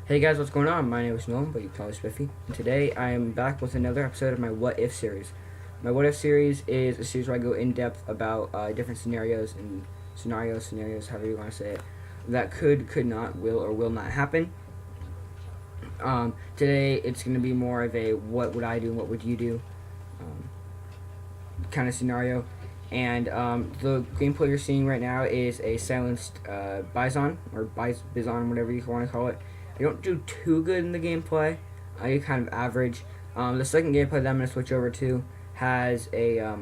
Hey guys, what's going on? My name is Nolan, but you can call me Spiffy. And today I am back with another episode of my What If series. My What If series is a series where I go in depth about different scenarios and scenarios, however you want to say it, that could not, will, or will not happen. Today it's going to be more of a what would I do and what would you do kind of scenario. And the gameplay you're seeing right now is a silenced Bison, or Bison, whatever you want to call it. I don't do too good in the gameplay. I get kind of average. The second gameplay that I'm going to switch over to has a...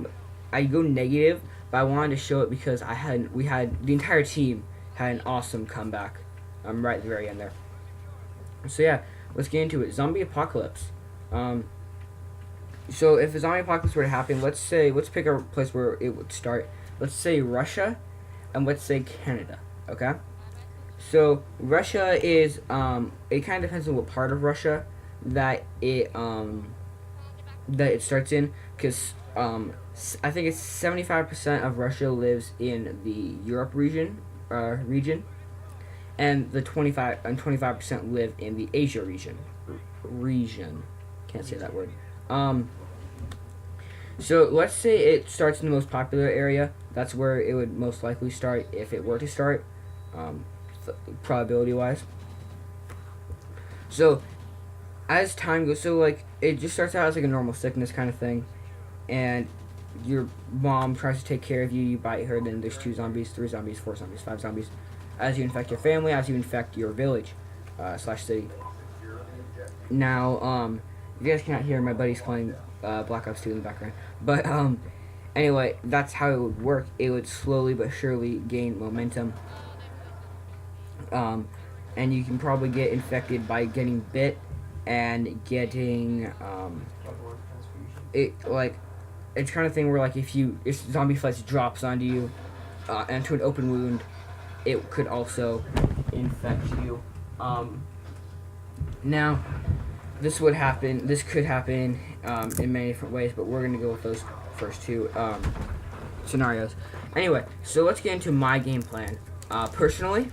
I go negative, but I wanted to show it because the entire team had an awesome comeback right at the very end there. So yeah, let's get into it. Zombie apocalypse. So if a zombie apocalypse were to happen, let's pick a place where it would start. Let's say Russia, and let's say Canada. Okay. So Russia is it kind of depends on what part of Russia that it starts in, because I think it's 75% of Russia lives in the Europe region, and the 25% live in the Asia region. Can't say that word. So let's say it starts in the most popular area. That's where it would most likely start if it were to start, probability wise. So as time goes, so like it just starts out as like a normal sickness kind of thing, and your mom tries to take care of you. You bite her, then there's 2 zombies, 3 zombies, 4 zombies, 5 zombies. As you infect your family, as you infect your village slash city. Now, you guys cannot hear, my buddy's playing Black Ops 2 in the background. But anyway, that's how it would work. It would slowly but surely gain momentum. And you can probably get infected by getting bit and getting it's kind of thing where, like, if zombie flesh drops onto you into an open wound, it could also infect you. Now, this could happen in many different ways, but we're gonna go with those first 2 scenarios. Anyway, so let's get into my game plan. Personally,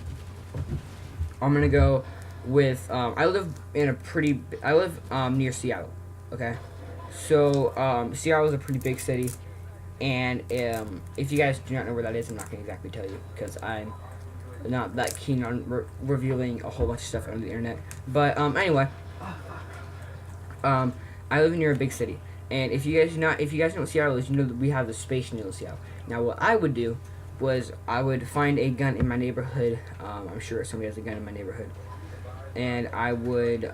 I'm gonna go with I live near Seattle. Okay, so Seattle is a pretty big city, and if you guys do not know where that is, I'm not gonna exactly tell you because I'm not that keen on revealing a whole bunch of stuff on the internet. But anyway, I live near a big city, and if you guys know what Seattle is, you know that we have the Space Needle Seattle. Now, what I would do was I would find a gun in my neighborhood. I'm sure somebody has a gun in my neighborhood, and I would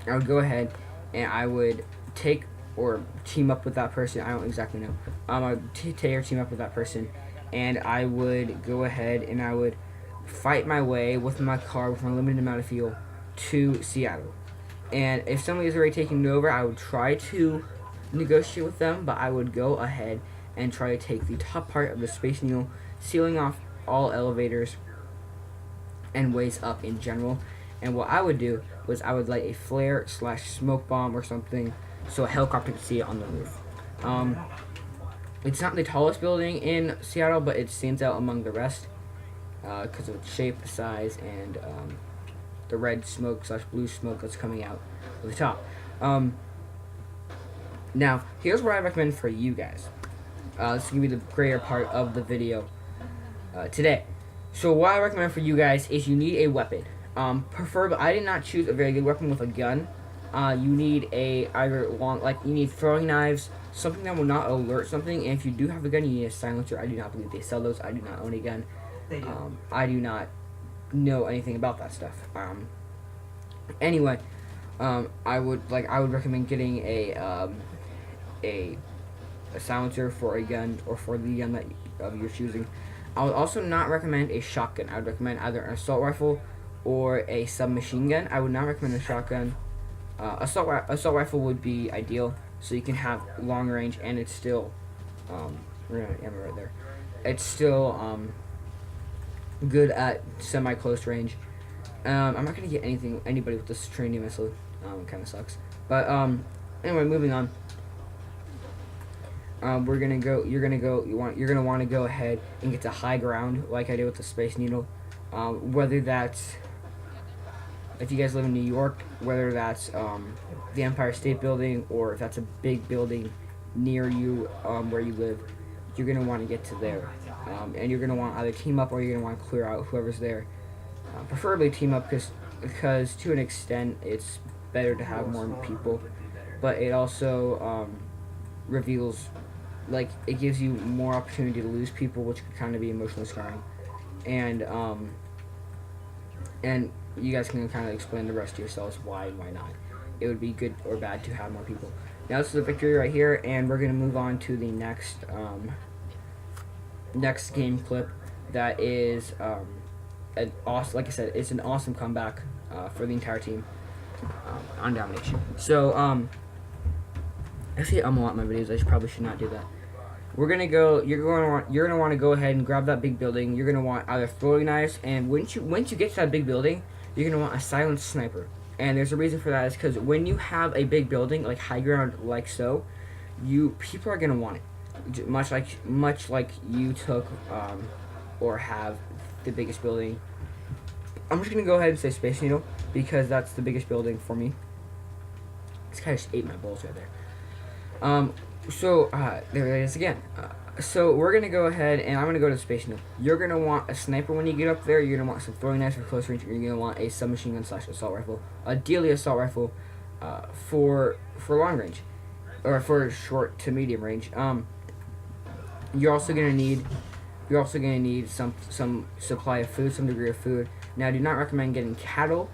go ahead and I would take or team up with that person. I don't exactly know. I would take or team up with that person, and I would go ahead and I would fight my way with my car with a limited amount of fuel to Seattle. And if somebody is already taking it over, I would try to negotiate with them, but I would go ahead and try to take the top part of the Space Needle, sealing off all elevators and ways up in general. And what I would do was I would light a flare / smoke bomb or something so a helicopter could see it on the roof. It's not the tallest building in Seattle, but it stands out among the rest because of its shape, size, and the red smoke / blue smoke that's coming out of the top. Now, here's what I recommend for you guys. This is going to be the greater part of the video today. So what I recommend for you guys is you need a weapon. Preferably, I did not choose a very good weapon with a gun. You need you need throwing knives, something that will not alert something, and if you do have a gun, you need a silencer. I do not believe they sell those. I do not own a gun. They do. I do not know anything about that stuff. Anyway, I would recommend getting a silencer for a gun or for the gun that you're choosing. I would also not recommend a shotgun. I would recommend either an assault rifle or a submachine gun. I would not recommend a shotgun. Assault rifle would be ideal, so you can have long range, and it's still we're gonna ammo right there. It's still good at semi close range. I'm not gonna get anybody with this Trinity missile. It kind of sucks. But anyway, moving on. You're gonna want to go ahead and get to high ground like I did with the Space Needle. Whether that's if you guys live in New York, whether that's the Empire State Building or if that's a big building near you where you live, you're gonna want to get to there, and you're gonna want to either team up or you're gonna want to clear out whoever's there. Preferably team up because to an extent it's better to have more people, but it also reveals, like, it gives you more opportunity to lose people, which could kind of be emotionally scarring, and you guys can kind of explain the rest to yourselves why and why not. It would be good or bad to have more people. Now this is a victory right here, and we're gonna move on to the next game clip. That is an awesome, like I said, it's an awesome comeback for the entire team on domination. So actually, I'm a lot in my videos. I probably should not do that. We're gonna go. You're gonna want to go ahead and grab that big building. You're gonna want either throwing knives, and once you get to that big building, you're gonna want a silenced sniper. And there's a reason for that. Is because when you have a big building like high ground, like so, people are gonna want it. Much like you took or have the biggest building. I'm just gonna go ahead and say Space Needle because that's the biggest building for me. This guy just ate my balls right there. So there it is again. So we're gonna go ahead and I'm gonna go to the Space Needle. You're gonna want a sniper when you get up there. You're gonna want some throwing knives for close range. You're gonna want a submachine gun / assault rifle. Ideally, assault rifle for long range or for short to medium range. You're also gonna need some supply of food, some degree of food. Now, I do not recommend getting cattle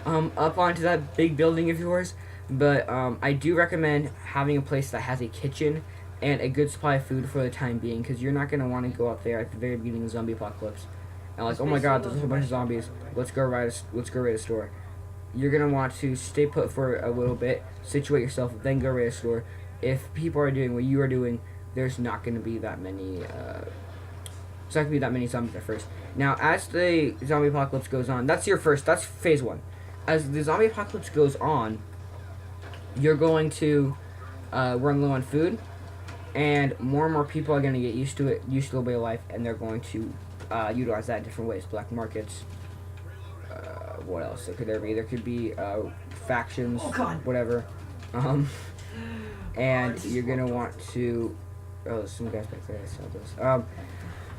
up onto that big building of yours, but I do recommend having a place that has a kitchen and a good supply of food for the time being, because you're not going to want to go out there at the very beginning of zombie apocalypse and like, oh my god, there's a whole bunch of zombies, let's go raid a store. You're going to want to stay put for a little bit, situate yourself, then go raid a store. If people are doing what you are doing, there's not going to be that many it's not going to be that many zombies at first. Now, as the zombie apocalypse goes on, that's phase 1. As the zombie apocalypse goes on, you're going to run low on food, and more people are going to get used to the way of life, and they're going to utilize that in different ways. Black markets, what else could there be? There could be factions, whatever. And you're going to want to... Oh, there's some guys back there. I saw this.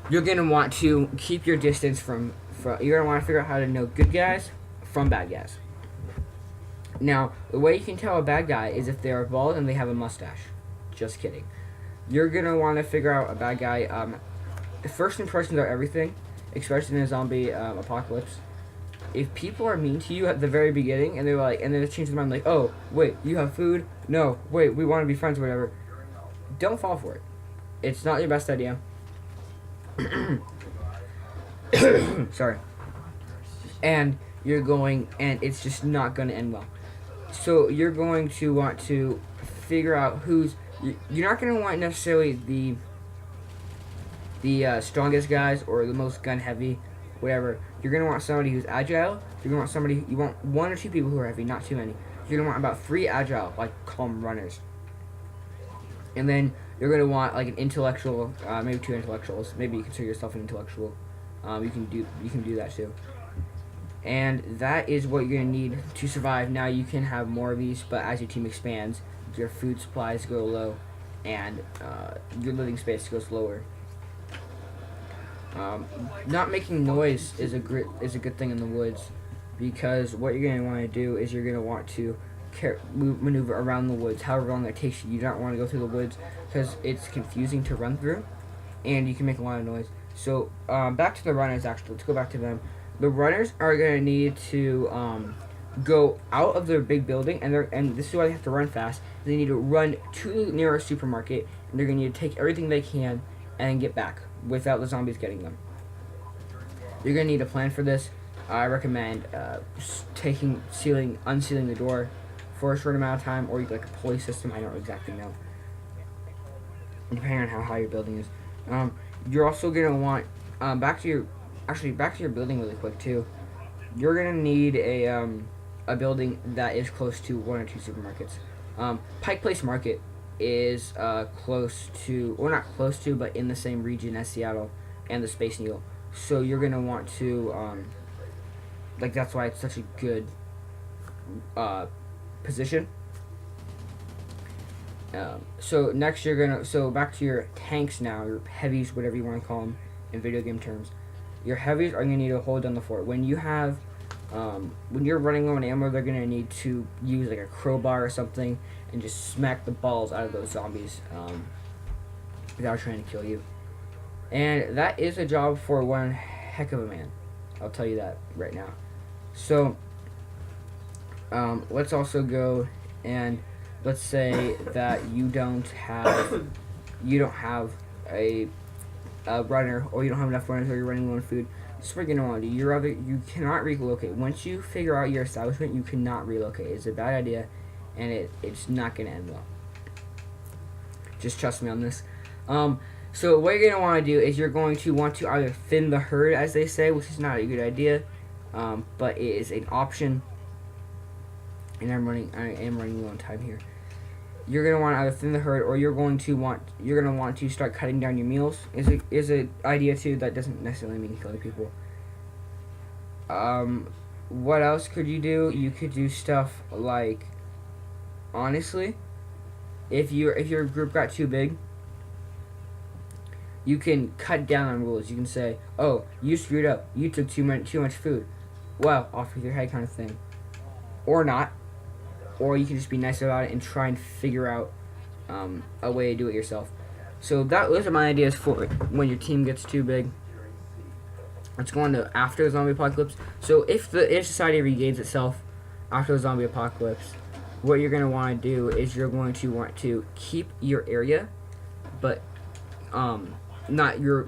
You're going to want to keep your distance from... You're going to want to figure out how to know good guys from bad guys. Now, the way you can tell a bad guy is if they're bald and they have a mustache. Just kidding. You're going to want to figure out a bad guy. First impressions are everything, especially in a zombie apocalypse. If people are mean to you at the very beginning and they're like, and then they change their mind like, oh, wait, you have food? No, wait, we want to be friends or whatever. Don't fall for it. It's not your best idea. Sorry. And it's just not going to end well. So you're going to want to figure out you're not going to want necessarily the strongest guys or the most gun heavy, whatever. You're going to want somebody who's agile. You want 1 or 2 people who are heavy, not too many. You're going to want about 3 agile, like calm runners. And then you're going to want like an intellectual, maybe 2 intellectuals. Maybe you consider yourself an intellectual. You can do that too. And that is what you're going to need to survive. Now you can have more of these, but as your team expands, your food supplies go low, and your living space goes lower. Not making noise is a good thing in the woods, because what you're going to want to do is you're going to want to maneuver around the woods, however long that takes you. You don't want to go through the woods because it's confusing to run through, and you can make a lot of noise. So back to the runners. Actually, let's go back to them. The runners are going to need to go out of their big building, and this is why they have to run fast. They need to run to the nearest supermarket, and they're going to need to take everything they can and get back without the zombies getting them. You're going to need a plan for this. I recommend unsealing the door for a short amount of time, or like a pulley system. I don't exactly know, depending on how high your building is. You're also going to want back to your building really quick too. You're gonna need a building that is close to 1 or 2 supermarkets. Pike Place Market is close to, or not close to, but in the same region as Seattle and the Space Needle. So you're gonna want to that's why it's such a good position. So next you're gonna, so back to your tanks now, your heavies, whatever you want to call them in video game terms. Your heavies are gonna need to hold down the fort. When you have, when you're running low on ammo, they're gonna need to use like a crowbar or something and just smack the balls out of those zombies without trying to kill you. And that is a job for one heck of a man. I'll tell you that right now. So let's also go and let's say that you don't have a runner, or you don't have enough runners, or you're running low on food. This is what you're gonna want to do. You cannot relocate. Once you figure out your establishment, you cannot relocate. It's a bad idea, and it's not gonna end well. Just trust me on this. So what you're gonna want to do is you're going to want to either thin the herd, as they say, which is not a good idea, but it is an option. And I am running low on time here. You're gonna want to either thin the herd, or you're gonna want to start cutting down your meals. Is an idea too. That doesn't necessarily mean killing people. What else could you do? You could do stuff like, honestly, if your group got too big, you can cut down on rules. You can say, "Oh, you screwed up. You took too much food. Well, off with your head," kind of thing, or not. Or you can just be nice about it and try and figure out a way to do it yourself. So those are my ideas for when your team gets too big. Let's go on to after the zombie apocalypse. So if society regains itself after the zombie apocalypse, what you're going to want to do is you're going to want to keep your area, but not your